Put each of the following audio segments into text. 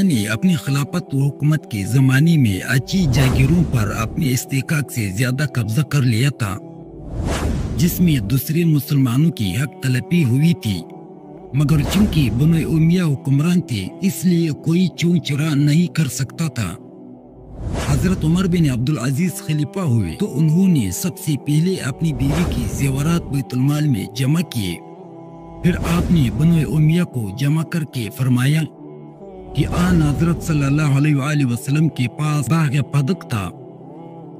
نے اپنی خلافت و حکومت کے زمانے میں اچھی جاگیروں پر اپنے استحقاق سے زیادہ قبضہ کر لیا تھا، جس میں دوسرے مسلمانوں کی حق طلبی ہوئی تھی، مگر چونکہ بنو امیہ حکمران تھے اس لیے کوئی چون چرا نہیں کر سکتا تھا۔ حضرت عمر بن عبدالعزیز خلیفہ ہوئے تو انہوں نے سب سے پہلے اپنی بیوی کی زیورات بیت المال میں جمع کیے، پھر آپ نے بنو امیہ کو جمع کر کے فرمایا کہ آن حضرت صلی اللہ علیہ وآلہ وسلم کے پاس باغ پدک تھا،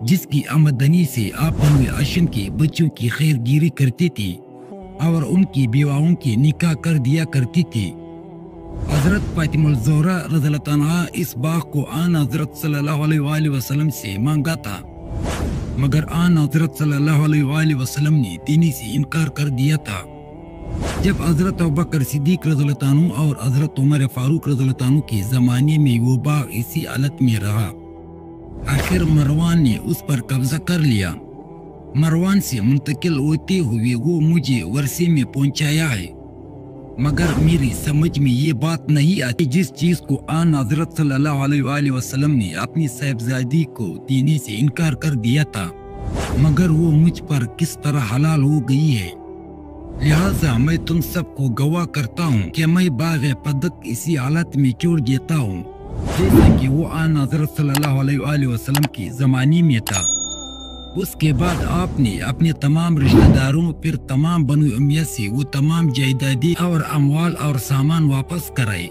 جس کی آمدنی سے آپ بنو ہاشم کے بچوں کی خیر گیری کرتی تھی اور ان کی بیواؤں کی نکاح کر دیا کرتی تھی۔ حضرت فاطمہ الزہرا رضی اللہ عنہا اس باغ کو آن حضرت صلی اللہ علیہ وآلہ وسلم سے مانگا تھا، مگر آن حضرت صلی اللہ علیہ وآلہ وسلم نے دینے سے انکار کر دیا تھا۔ جب حضرت ابوبکر صدیق رضی اللہ عنہ اور حضرت عمر فاروق رضی اللہ عنہ کے زمانے میں وہ باغ اسی حالت میں رہا، آخر مروان نے اس پر قبضہ کر لیا۔ مروان سے منتقل ہوتے ہوئے وہ مجھے ورثے میں پہنچایا ہے، مگر میری سمجھ میں یہ بات نہیں آتی جس چیز کو آن حضرت صلی اللہ علیہ وآلہ وسلم نے اپنی صاحبزادی کو دینے سے انکار کر دیا تھا، مگر وہ مجھ پر کس طرح حلال ہو گئی ہے۔ لہٰذا میں تم سب کو گواہ کرتا ہوں کہ میں باغ پدک اسی حالت میں چھوڑ دیتا ہوں جیسا کہ وہ آن حضرت صلی اللہ علیہ وآلہ وسلم کے زمانے میں تھا۔ اس کے بعد آپ نے اپنے تمام رشتہ داروں پھر تمام بنو امیہ سے وہ تمام جائیدادیں اور اموال اور سامان واپس کرائے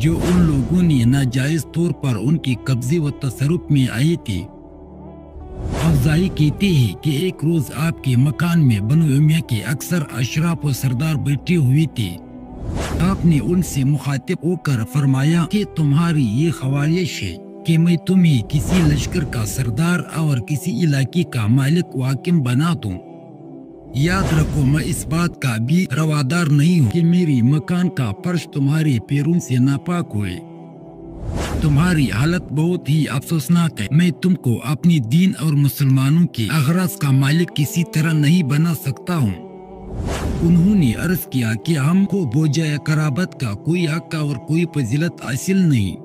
جو ان لوگوں نے ناجائز طور پر ان کے قبضے و تصرف میں آئے تھے۔ اوزاعی کہتے ہیں کہ ایک روز آپ کے مکان میں بنو امیہ کے اکثر اشراف و سردار بیٹھے ہوئے تھے۔ آپ نے ان سے مخاطب ہو کر فرمایا کہ تمہاری یہ خواہش ہے کہ میں تمہیں کسی لشکر کا سردار اور کسی علاقے کا مالک و حاکم بنا دوں۔ یاد رکھو میں اس بات کا بھی روادار نہیں ہوں کہ میری مکان کا فرش تمہارے پیروں سے ناپاک ہوئے۔ تمہاری حالت بہت ہی افسوسناک ہے۔ میں تم کو اپنی دین اور مسلمانوں کے اغراض کا مالک کسی طرح نہیں بنا سکتا ہوں۔ انہوں نے عرض کیا کہ ہم کو بوجھائے قرابت کا کوئی حق اور کوئی فضیلت حاصل نہیں۔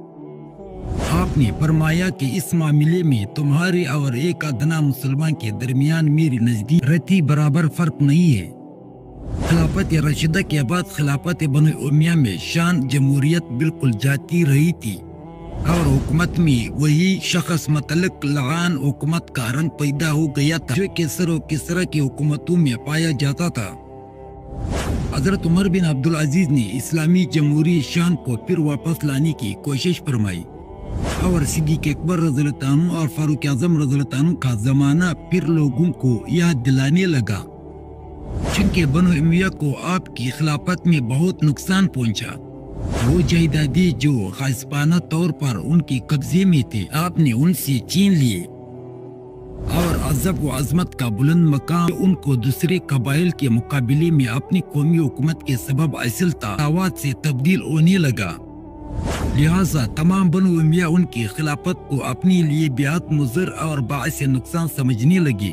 آپ نے فرمایا کہ اس معاملے میں تمہارے اور ایک ادنا مسلمان کے درمیان میری نزدیک رتی برابر فرق نہیں ہے۔ خلافت راشدہ کے بعد خلافت بنو امیہ میں شان جمہوریت بالکل جاتی رہی تھی اور حکومت میں وہی شخص متعلق لعان حکومت کا رنگ پیدا ہو گیا تھا جو کسر و کسرا کی حکومتوں میں پایا جاتا تھا۔ حضرت عمر بن عبدالعزیز نے اسلامی جمہوری شان کو پھر واپس لانے کی کوشش فرمائی اور صدیق اکبر رضی اللہ عنہ اور فاروق اعظم رضی اللہ عنہ کا زمانہ پھر لوگوں کو یاد دلانے لگا۔ چونکہ بنو امیہ کو آپ کی خلافت میں بہت نقصان پہنچا، وہ جائیدادیں جو غاصبانہ طور پر ان کے قبضے میں تھے آپ نے ان سے چھین لیے، اور عزت و عظمت کا بلند مقام ان کو دوسرے قبائل کے مقابلے میں اپنی قومی حکومت کے سبب حاصل تھا آواز سے تبدیل ہونے لگا۔ لہٰذا تمام بنو امیہ ان کی خلافت کو اپنے لیے بہت مضر اور باعث نقصان سمجھنے لگے۔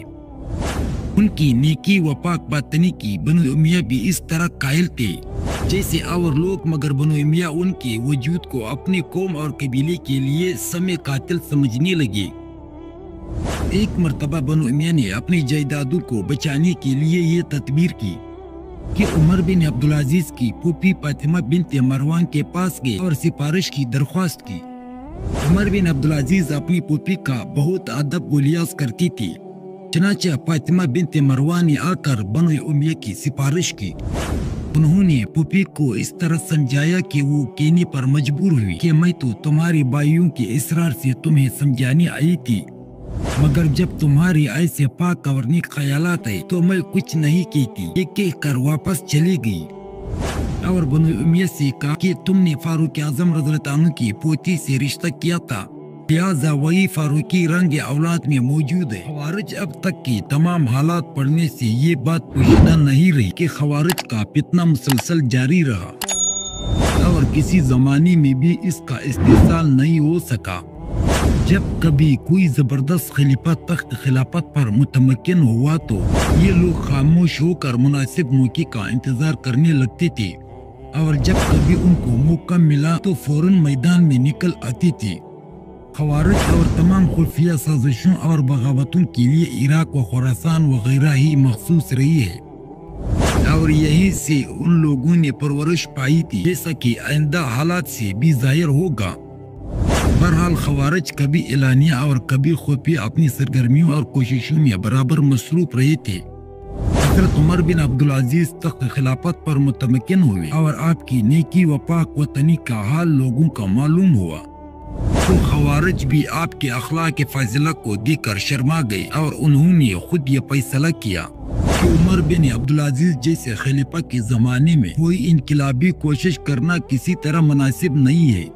ان کی نیکی و پاک باطنی کی بنو امیہ بھی اس طرح قائل تھے جیسے اور لوگ، مگر بنو امیہ ان کے وجود کو اپنی قوم اور قبیلے کے لیے سم قاتل سمجھنے لگے۔ ایک مرتبہ بنو امیہ نے اپنی جائیدادوں کو بچانے کے لیے یہ تدبیر کی کہ عمر بن عبدالعزیز کی پھوپھی فاطمہ بنت مروان کے پاس گئے اور سفارش کی درخواست کی۔ عمر بن عبدالعزیز اپنی پھوپھی کا بہت ادب و لحاظ کرتی تھی، چنانچہ فاطمہ بنت مروان نے آ کر بنو امیہ کی سفارش کی۔ انہوں نے پھوپھی کو اس طرح سمجھایا کہ وہ کہنے پر مجبور ہوئی کہ میں تو تمہارے بھائیوں کے اصرار سے تمہیں سمجھانے آئی تھی، مگر جب تمہارے ایسے پاک اور نیک خیالات ہے تو میں کچھ نہیں کہتی، یہ کہہ کر واپس چلی گئی اور بنو امیہ سے کہا کہ تم نے فاروق اعظم رضی اللہ عنہ کی پوتی سے رشتہ کیا تھا، لہٰذا وہی فاروقی رنگ اولاد میں موجود ہے۔ خوارج اب تک کی تمام حالات پڑھنے سے یہ بات پوشیدہ نہیں رہی کہ خوارج کا فتنہ مسلسل جاری رہا اور کسی زمانے میں بھی اس کا استحصال نہیں ہو سکا۔ جب کبھی کوئی زبردست خلیفہ تخت خلافت پر متمکن ہوا تو یہ لوگ خاموش ہو کر مناسب موقع کا انتظار کرنے لگتے تھے اور جب کبھی ان کو موقع ملا تو فوراً میدان میں نکل آتی تھی۔ خوارج اور تمام خفیہ سازشوں اور بغاوتوں کے لیے عراق و خراسان وغیرہ ہی مخصوص رہی ہے، اور یہی سے ان لوگوں نے پرورش پائی تھی، جیسا کہ آئندہ حالات سے بھی ظاہر ہوگا۔ بہرحال خوارج کبھی اعلانیہ اور کبھی خفیہ اپنی سرگرمیوں اور کوششوں میں برابر مصروف رہے تھے۔ حضرت عمر بن عبدالعزیز تخت خلافت پر متمکن ہوئے اور آپ کی نیکی و پاک وطنی کا حال لوگوں کا معلوم ہوا تو خوارج بھی آپ کے اخلاق فاضلہ کو دیکھ کر شرما گئے، اور انہوں نے خود یہ فیصلہ کیا کہ عمر بن عبدالعزیز جیسے خلیفہ کے زمانے میں کوئی انقلابی کوشش کرنا کسی طرح مناسب نہیں ہے۔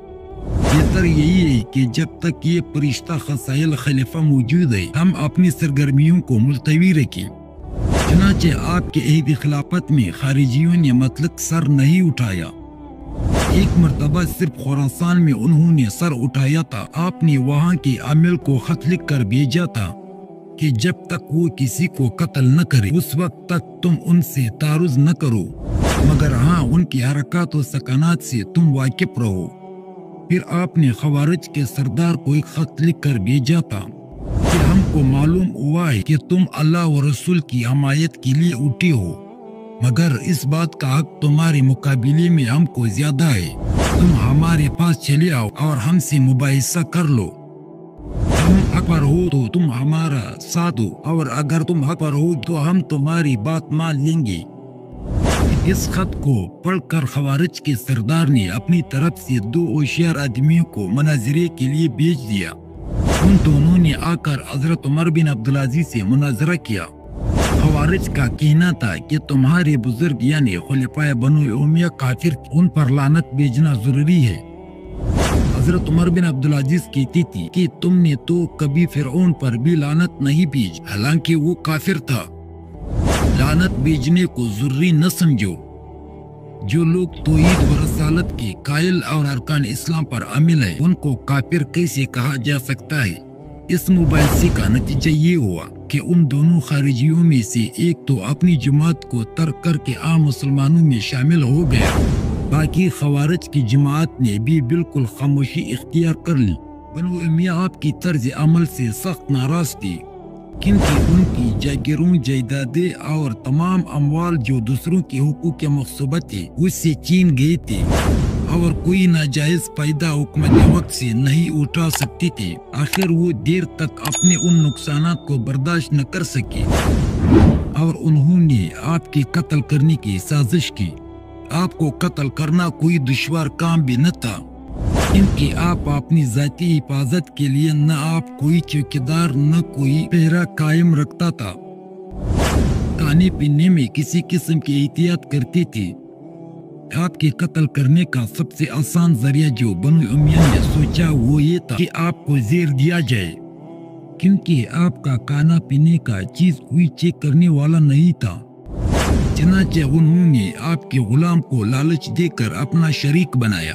بہتر یہی ہے کہ جب تک یہ فرشتہ خصائل خلیفہ موجود ہے ہم اپنی سرگرمیوں کو ملتوی رکھیں۔ چنانچہ آپ کے عہد خلافت میں خارجیوں نے مطلق سر نہیں اٹھایا۔ ایک مرتبہ صرف خراسان میں انہوں نے سر اٹھایا تھا۔ آپ نے وہاں کے عامل کو خط لکھ کر بھیجا تھا کہ جب تک وہ کسی کو قتل نہ کرے اس وقت تک تم ان سے تعرض نہ کرو، مگر ہاں ان کی حرکات و سکنات سے تم واقف رہو۔ پھر آپ نے خوارج کے سردار کو ایک خط لکھ کر بھیجا تھا کہ ہم کو معلوم ہوا ہے کہ تم اللہ و رسول کی حمایت کے لیے اٹھے ہو، مگر اس بات کا حق تمہارے مقابلے میں ہم کو زیادہ ہے۔ تم ہمارے پاس چلے آؤ اور ہم سے مباحثہ کر لو۔ ہم حق پر ہو تو تم ہمارا ساتھ دو، اور اگر تم حق پر ہو تو ہم تمہاری بات مان لیں گے۔ اس خط کو پڑھ کر خوارج کے سردار نے اپنی طرف سے 2 ہوشیار آدمیوں کو مناظرے کے لیے بھیج دیا۔ ان دونوں نے آ کر حضرت عمر بن عبدالعزیز سے مناظرہ کیا۔ خوارج کا کہنا تھا کہ تمہارے بزرگ یعنی خلفائے بنو امیہ کافر، ان پر لعنت بھیجنا ضروری ہے۔ حضرت عمر بن عبدالعزیز کہتی تھی کہ تم نے تو کبھی فرعون پر بھی لعنت نہیں بھیج، حالانکہ وہ کافر تھا۔ لعنت بھیجنے کو ضروری نہ سمجھو۔ جو لوگ توحید و رسالت کے قائل اور ارکان اسلام پر عامل ہیں ان کو کافر کیسے کہا جا سکتا ہے؟ اس مباحثے کا نتیجہ یہ ہوا کہ ان دونوں خارجیوں میں سے ایک تو اپنی جماعت کو ترک کر کے عام مسلمانوں میں شامل ہو گیا، باقی خوارج کی جماعت نے بھی بالکل خاموشی اختیار کر لی۔ بنو امیہ آپ کی طرز عمل سے سخت ناراض تھی، کیونکہ ان کی جاگیروں، جائیدادیں اور تمام اموال جو دوسروں کے حقوق کے مغصوبہ تھے اس سے چھین گئے تھے، اور کوئی ناجائز فائدہ حکومت وقت سے نہیں اٹھا سکتے تھے۔ آخر وہ دیر تک اپنے ان نقصانات کو برداشت نہ کر سکے اور انہوں نے آپ کے قتل کرنے کی سازش کی۔ آپ کو قتل کرنا کوئی دشوار کام بھی نہ تھا، کیونکہ آپ اپنی ذاتی حفاظت کے لیے نہ آپ کوئی چوکیدار نہ کوئی پہرا قائم رکھتا تھا۔ کھانے پینے میں کسی قسم کی احتیاط کرتے تھے۔ آپ کے قتل کرنے کا سب سے آسان ذریعہ جو بنو امیہ نے سوچا وہ یہ تھا کہ آپ کو زیر دیا جائے، کیونکہ آپ کا کھانا پینے کا چیز کوئی چیک کرنے والا نہیں تھا۔ چنانچہ انہوں نے آپ کے غلام کو لالچ دے کر اپنا شریک بنایا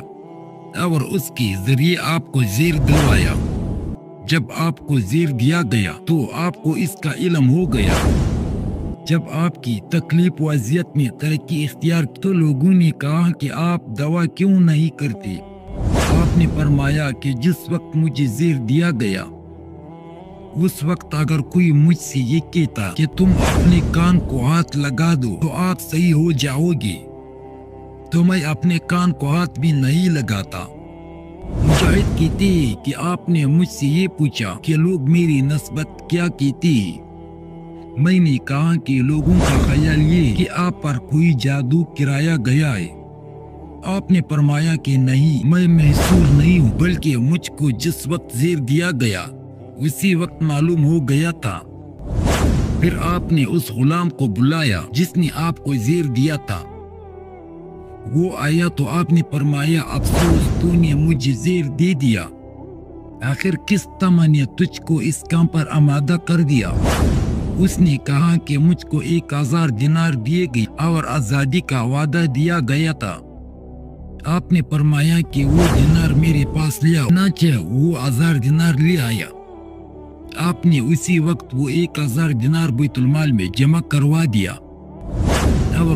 اور اس کے ذریعے آپ کو زیر دلوایا۔ جب آپ کو زیر دیا گیا تو آپ کو اس کا علم ہو گیا۔ جب آپ کی تکلیف و اذیت میں ترقی اختیار کی تو لوگوں نے کہا کہ آپ دوا کیوں نہیں کرتے؟ آپ نے فرمایا کہ جس وقت مجھے زیر دیا گیا اس وقت اگر کوئی مجھ سے یہ کہتا کہ تم اپنے کان کو ہاتھ لگا دو تو آپ صحیح ہو جاؤ گے تو میں اپنے کان کو ہاتھ بھی نہیں لگاتا۔ مجاہد کہتے ہیں کہ آپ نے مجھ سے یہ پوچھا کہ لوگ میری نسبت کیا کہتے ہیں۔ میں نے کہا کہ لوگوں کا خیال یہ کہ آپ پر کوئی جادو کرایا گیا ہے۔ آپ نے فرمایا کہ نہیں، میں محصور نہیں ہوں، بلکہ مجھ کو جس وقت زیر دیا گیا اسی وقت معلوم ہو گیا تھا۔ پھر آپ نے اس غلام کو بلایا جس نے آپ کو زیر دیا تھا۔ وہ آیا تو آپ نے فرمایا افسوس، تو نے مجھے زیر دے دیا۔ آخر کس طمع نے تجھ کو اس کام پر آمادہ کر دیا؟ اس نے کہا کہ مجھ کو 1000 دینار دیے گئے اور آزادی کا وعدہ دیا گیا تھا۔ آپ نے فرمایا کہ وہ دینار میرے پاس لیا، چنانچہ وہ 1000 دینار لے آیا۔ آپ نے اسی وقت وہ 1000 دینار بیت المال میں جمع کروا دیا اور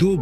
2